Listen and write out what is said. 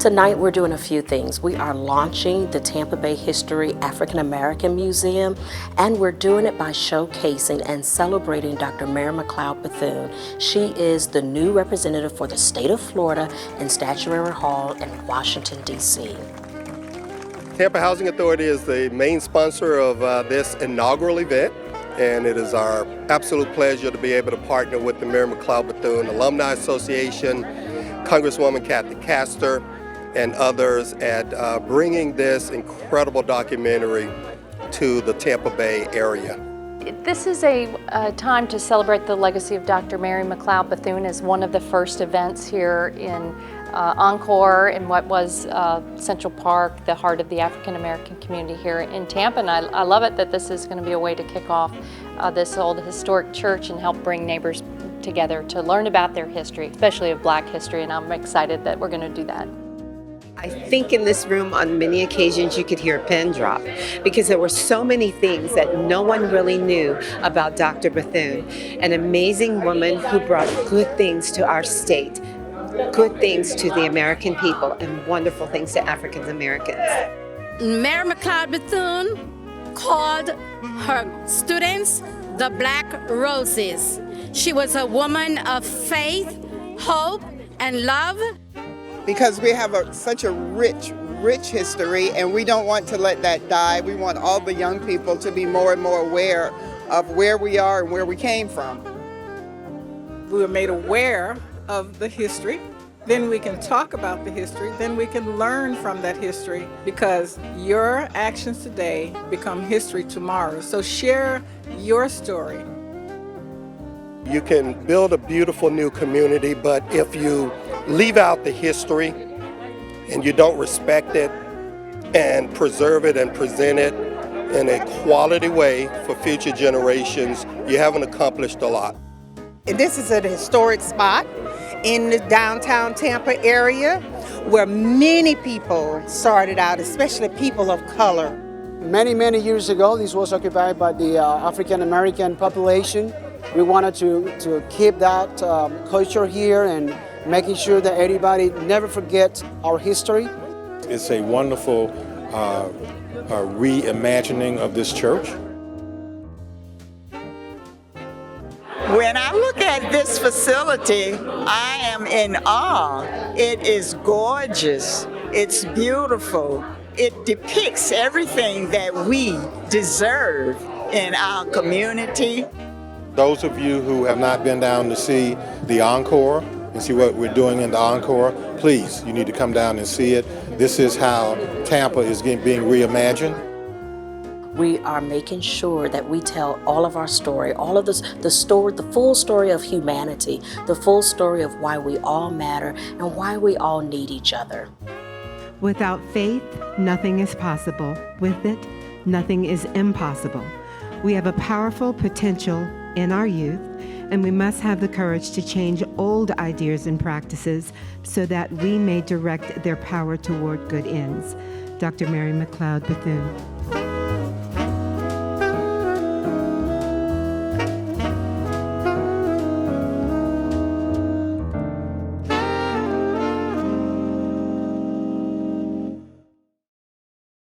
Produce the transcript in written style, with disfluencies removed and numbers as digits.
Tonight we're doing a few things. We are launching the Tampa Bay History African American Museum, and we're doing it by showcasing and celebrating Dr. Mary Mcleod Bethune. She is the new representative for the state of Florida in Statuary Hall in Washington, D.C. Tampa Housing Authority is the main sponsor of this inaugural event, and it is our absolute pleasure to be able to partner with the Mary Mcleod Bethune Alumni Association, Congresswoman Kathy Castor, and others at bringing this incredible documentary to the Tampa Bay area. This is a time to celebrate the legacy of Dr. Mary Mcleod Bethune as one of the first events here in Encore in what was Central Park, the heart of the African American community here in Tampa. And I love it that this is going to be a way to kick off this old historic church and help bring neighbors together to learn about their history, especially of Black history, and I'm excited that we're going to do that. I think in this room on many occasions you could hear a pin drop because there were so many things that no one really knew about Dr. Bethune, an amazing woman who brought good things to our state, good things to the American people, and wonderful things to African Americans. Mary Mcleod Bethune called her students the Black Roses. She was a woman of faith, hope, and love. Because we have such a rich history, and we don't want to let that die. We want all the young people to be more and more aware of where we are and where we came from. We were made aware of the history, then we can talk about the history, then we can learn from that history, because your actions today become history tomorrow. So share your story. You can build a beautiful new community, but if you leave out the history and you don't respect it and preserve it and present it in a quality way for future generations, you haven't accomplished a lot. This is an historic spot in the downtown Tampa area where many people started out, especially people of color. Many years ago, this was occupied by the African American population. We wanted to keep that culture here and making sure that everybody never forgets our history. It's a wonderful reimagining of this church. When I look at this facility, I am in awe. It is gorgeous. It's beautiful. It depicts everything that we deserve in our community. Those of you who have not been down to see the Encore and see what we're doing in the Encore, please, you need to come down and see it. This is how Tampa is being reimagined. We are making sure that we tell all of our story, all of the story, the full story of humanity, the full story of why we all matter and why we all need each other. Without faith, nothing is possible. With it, nothing is impossible. We have a powerful potential in our youth, and we must have the courage to change old ideas and practices so that we may direct their power toward good ends. Dr. Mary Mcleod Bethune.